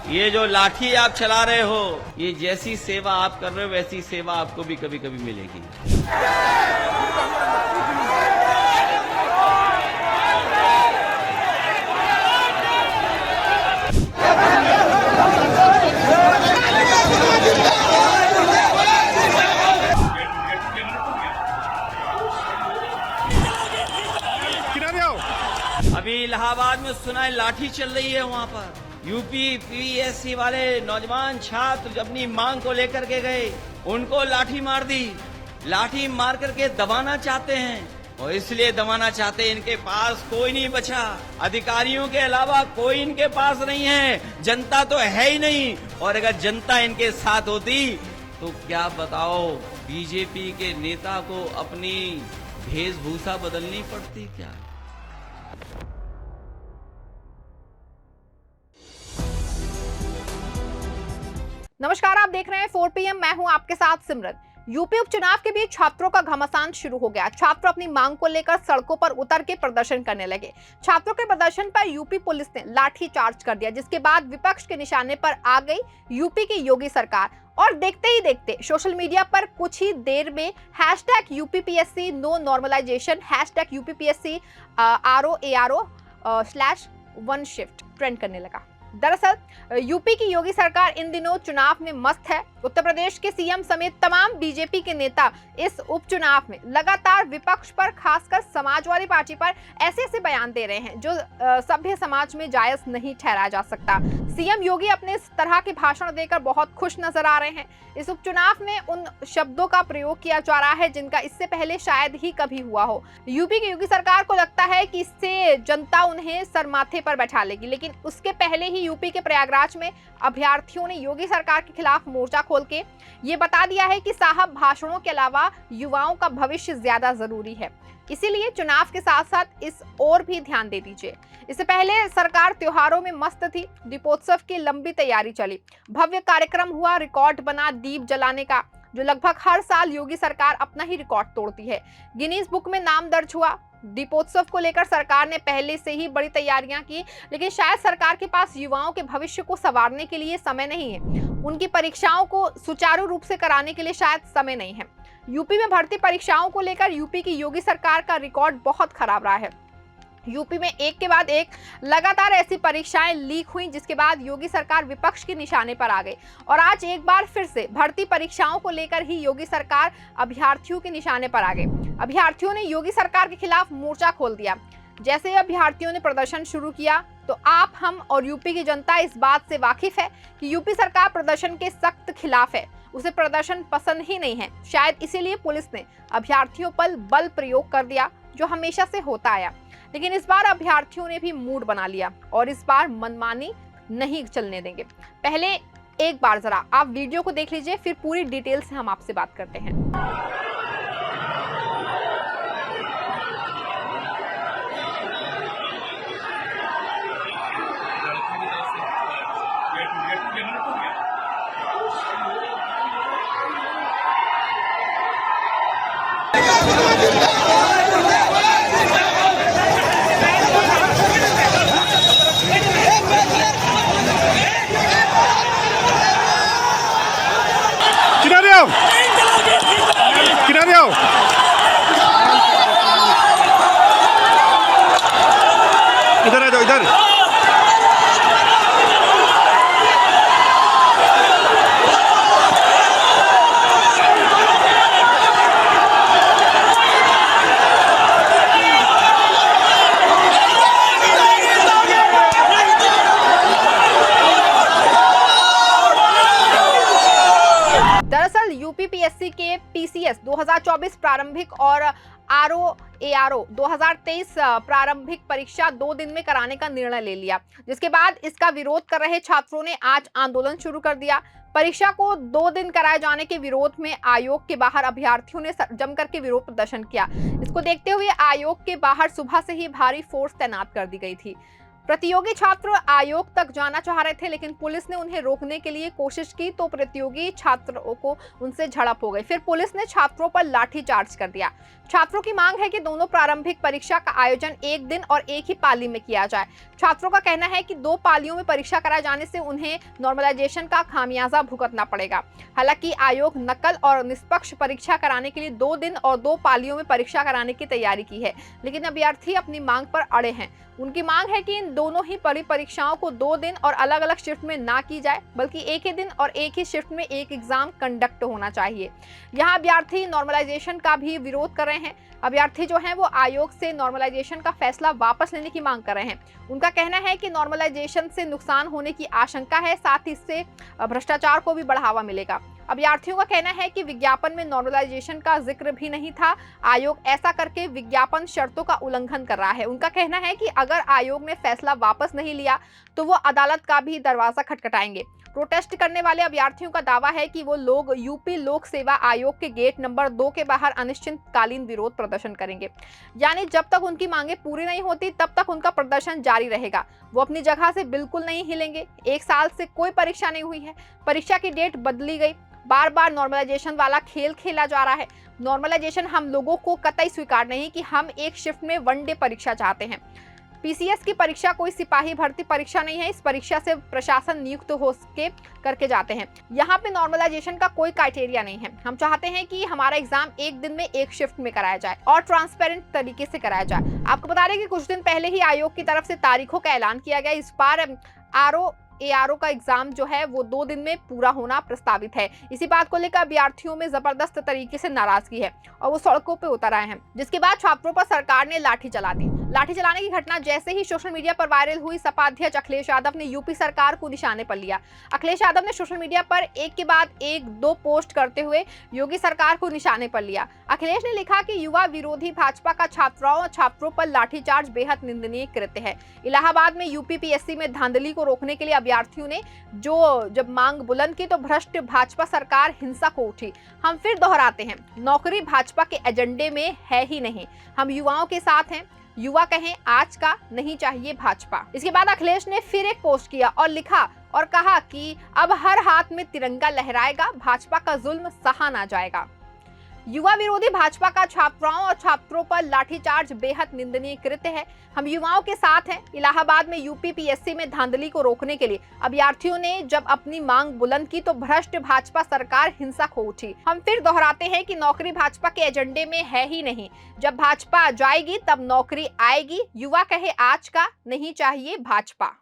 ये जो लाठी आप चला रहे हो, ये जैसी सेवा आप कर रहे हो वैसी सेवा आपको भी कभी कभी मिलेगी। अभी इलाहाबाद में सुना है लाठी चल रही है वहाँ पर। यूपी पीएससी वाले नौजवान छात्र अपनी मांग को लेकर के गए, उनको लाठी मार दी। लाठी मार करके दबाना चाहते हैं, और इसलिए दबाना चाहते हैं इनके पास कोई नहीं बचा। अधिकारियों के अलावा कोई इनके पास नहीं है, जनता तो है ही नहीं। और अगर जनता इनके साथ होती तो क्या बताओ, बीजेपी के नेता को अपनी वेशभूषा बदलनी पड़ती क्या? नमस्कार, आप देख रहे हैं 4 PM। मैं हूं आपके साथ सिमरन। यूपी उपचुनाव के बीच छात्रों का घमासान शुरू हो गया। छात्र अपनी मांग को लेकर सड़कों पर उतर के प्रदर्शन करने लगे। छात्रों के प्रदर्शन पर यूपी पुलिस ने लाठी चार्ज कर दिया, जिसके बाद विपक्ष के निशाने पर आ गई यूपी की योगी सरकार। और देखते ही देखते सोशल मीडिया पर कुछ ही देर में #UPPSC no normalisation, #UPPSC ROARO/1 shift trend करने लगा। दरअसल यूपी की योगी सरकार इन दिनों चुनाव में मस्त है। उत्तर प्रदेश के सीएम समेत तमाम बीजेपी के नेता इस उपचुनाव में लगातार विपक्ष पर, खासकर समाजवादी पार्टी पर ऐसे ऐसे बयान दे रहे हैं जो सभ्य समाज में जायज नहीं ठहराया जा सकता। सीएम योगी अपने इस तरह के भाषण देकर बहुत खुश नजर आ रहे हैं। इस उपचुनाव में उन शब्दों का प्रयोग किया जा रहा है जिनका इससे पहले शायद ही कभी हुआ हो। यूपी की योगी सरकार को लगता है कि इससे जनता उन्हें सर माथे पर बैठा लेगी, लेकिन उसके पहले ही यूपी के प्रयागराज में अभ्यर्थियों ने योगी सरकार के खिलाफ मोर्चा खोल के ये बता दिया है कि साहब, भाषणों के अलावा युवाओं का भविष्य ज्यादा जरूरी है, इसीलिए चुनाव के साथ साथ इस ओर भी ध्यान दे दीजिए। इससे पहले सरकार त्योहारों में मस्त थी। दीपोत्सव की लंबी तैयारी चली, भव्य कार्यक्रम हुआ, रिकॉर्ड बना दीप जलाने का, जो लगभग हर साल योगी सरकार अपना ही रिकॉर्ड तोड़ती है। गिनीज बुक में नाम दर्ज हुआ। दीपोत्सव को लेकर सरकार ने पहले से ही बड़ी तैयारियां की, लेकिन शायद सरकार के पास युवाओं के भविष्य को संवारने के लिए समय नहीं है। उनकी परीक्षाओं को सुचारू रूप से कराने के लिए शायद समय नहीं है। यूपी में भर्ती परीक्षाओं को लेकर यूपी की योगी सरकार का रिकॉर्ड बहुत खराब रहा है। यूपी में एक के बाद एक लगातार ऐसी परीक्षाएं लीक हुई, जिसके बाद योगी सरकार विपक्ष के निशाने पर आ गई। और आज एक बार फिर से भर्ती परीक्षाओं को लेकर ही योगी सरकार अभ्यर्थियों के निशाने पर आ गई। अभ्यर्थियों ने योगी सरकार के खिलाफ मोर्चा खोल दिया। जैसे ही अभ्यर्थियों ने प्रदर्शन शुरू किया तो आप, हम और यूपी की जनता इस बात से वाकिफ है कि यूपी सरकार प्रदर्शन के सख्त खिलाफ है। उसे प्रदर्शन पसंद ही नहीं है। शायद इसीलिए पुलिस ने अभ्यर्थियों पर बल प्रयोग कर दिया, जो हमेशा से होता आया। लेकिन इस बार अभ्यर्थियों ने भी मूड बना लिया और इस बार मनमानी नहीं चलने देंगे। पहले एक बार जरा आप वीडियो को देख लीजिए, फिर पूरी डिटेल से हम आपसे बात करते हैं। किनारे आओ, इधर आ जाओ, इधर। दरअसल यूपीपीएससी के पीसीएस 2024 प्रारंभिक और ROARO 2023 प्रारंभिक परीक्षा 2 दिन में कराने का निर्णय ले लिया, जिसके बाद इसका विरोध कर रहे छात्रों ने आज आंदोलन शुरू कर दिया। परीक्षा को 2 दिन कराए जाने के विरोध में आयोग के बाहर अभ्यर्थियों ने जमकर के विरोध प्रदर्शन किया। इसको देखते हुए आयोग के बाहर सुबह से ही भारी फोर्स तैनात कर दी गई थी। प्रतियोगी छात्र आयोग तक जाना चाह रहे थे, लेकिन पुलिस ने उन्हें रोकने के लिए कोशिश की तो प्रतियोगी छात्रों को उनसे झड़प हो गई। फिर पुलिस ने छात्रों पर लाठीचार्ज कर दिया। छात्रों की मांग है कि दोनों प्रारंभिक परीक्षा का आयोजन एक दिन और एक ही पाली में किया जाए। छात्रों का कहना है कि 2 पालियों में परीक्षा कराए जाने से उन्हें नॉर्मलाइजेशन का खामियाजा भुगतना पड़ेगा। हालांकि आयोग नकल और निष्पक्ष परीक्षा कराने के लिए 2 दिन और 2 पालियों में परीक्षा कराने की तैयारी की है, लेकिन अभ्यर्थी अपनी मांग पर अड़े हैं। उनकी मांग है कि इन दोनों ही परीक्षाओं को 2 दिन और अलग अलग शिफ्ट में ना की जाए, बल्कि एक ही दिन और एक ही शिफ्ट में एक एग्जाम कंडक्ट होना चाहिए। यहाँ अभ्यर्थी नॉर्मलाइजेशन का भी विरोध कर रहे हैं। अभ्यर्थी जो हैं वो आयोग से नॉर्मलाइजेशन का फैसला वापस लेने की मांग कर रहे हैं। उनका कहना है कि नॉर्मलाइजेशन से नुकसान होने की आशंका है, साथ ही इससे भ्रष्टाचार को भी बढ़ावा मिलेगा। अभ्यर्थियों का कहना है कि विज्ञापन में नॉर्मलाइजेशन का जिक्र भी नहीं था। आयोग ऐसा करके विज्ञापन शर्तों का उल्लंघन कर रहा है। उनका कहना है कि अगर आयोग ने फैसला वापस नहीं लिया तो वो अदालत का भी दरवाजा खटखटाएंगे। प्रोटेस्ट करने वाले अभ्यर्थियों का दावा है कि वो लोग यूपी लोक सेवा आयोग के गेट नंबर 2 के बाहर अनिश्चितकालीन विरोध प्रदर्शन करेंगे। यानी जब तक उनकी मांगे पूरी नहीं होती तब तक उनका प्रदर्शन जारी रहेगा। वो अपनी जगह से बिल्कुल नहीं हिलेंगे। 1 साल से कोई परीक्षा नहीं हुई है, परीक्षा की डेट बदली गई, बार बार नॉर्मलाइजेशन वाला खेल खेला जा रहा है। नॉर्मलाइजेशन हम लोगों को कतई स्वीकार नहीं कि हम एक शिफ्ट में 1 डे परीक्षा चाहते हैं। पीसीएस की परीक्षा कोई सिपाही भर्ती परीक्षा नहीं है। इस परीक्षा से प्रशासन नियुक्त हो के करके जाते हैं। यहाँ पे नॉर्मलाइजेशन का कोई क्राइटेरिया नहीं है। हम चाहते हैं कि हमारा एग्जाम एक दिन में एक शिफ्ट में कराया जाए और ट्रांसपेरेंट तरीके से कराया जाए। आपको बता दें कि कुछ दिन पहले ही आयोग की तरफ से तारीखों का ऐलान किया गया। इस बार ARO का एग्जाम जो है वो 2 दिन में पूरा होना प्रस्तावित है। इसी बात को लेकर अभ्यर्थियों में जबरदस्त तरीके से नाराजगी है और वो सड़कों पे उतर आए हैं, जिसके बाद छात्रों पर सरकार ने लाठी चला दी। लाठी चलाने की घटना जैसे ही सोशल मीडिया पर वायरल हुई, सपा अध्यक्ष अखिलेश यादव ने यूपी सरकार को निशाने पर लिया। अखिलेश यादव ने सोशल मीडिया पर एक के बाद एक 2 पोस्ट करते हुए योगी सरकार को निशाने पर लिया। अखिलेश ने लिखा कि युवा विरोधी भाजपा का छात्राओं और छात्रों पर लाठीचार्ज बेहद निंदनीय कृत्य है। इलाहाबाद में यूपीपीएससी में धांधली को रोकने के लिए अभ्यर्थियों ने जब मांग बुलंद की तो भ्रष्ट भाजपा सरकार हिंसा को उठी। हम फिर दोहराते हैं, नौकरी भाजपा के एजेंडे में है ही नहीं। हम युवाओं के साथ हैं। युवा कहें आज का नहीं चाहिए भाजपा। इसके बाद अखिलेश ने फिर एक पोस्ट किया और लिखा और कहा कि अब हर हाथ में तिरंगा लहराएगा, भाजपा का जुल्म सहा ना जाएगा। युवा विरोधी भाजपा का छात्राओं और छात्रों पर लाठीचार्ज बेहद निंदनीय कृत्य है। हम युवाओं के साथ हैं। इलाहाबाद में यूपीपीएससी में धांधली को रोकने के लिए अभ्यर्थियों ने जब अपनी मांग बुलंद की तो भ्रष्ट भाजपा सरकार हिंसा को उठी। हम फिर दोहराते हैं कि नौकरी भाजपा के एजेंडे में है ही नहीं। जब भाजपा जाएगी तब नौकरी आएगी। युवा कहे आज का नहीं चाहिए भाजपा।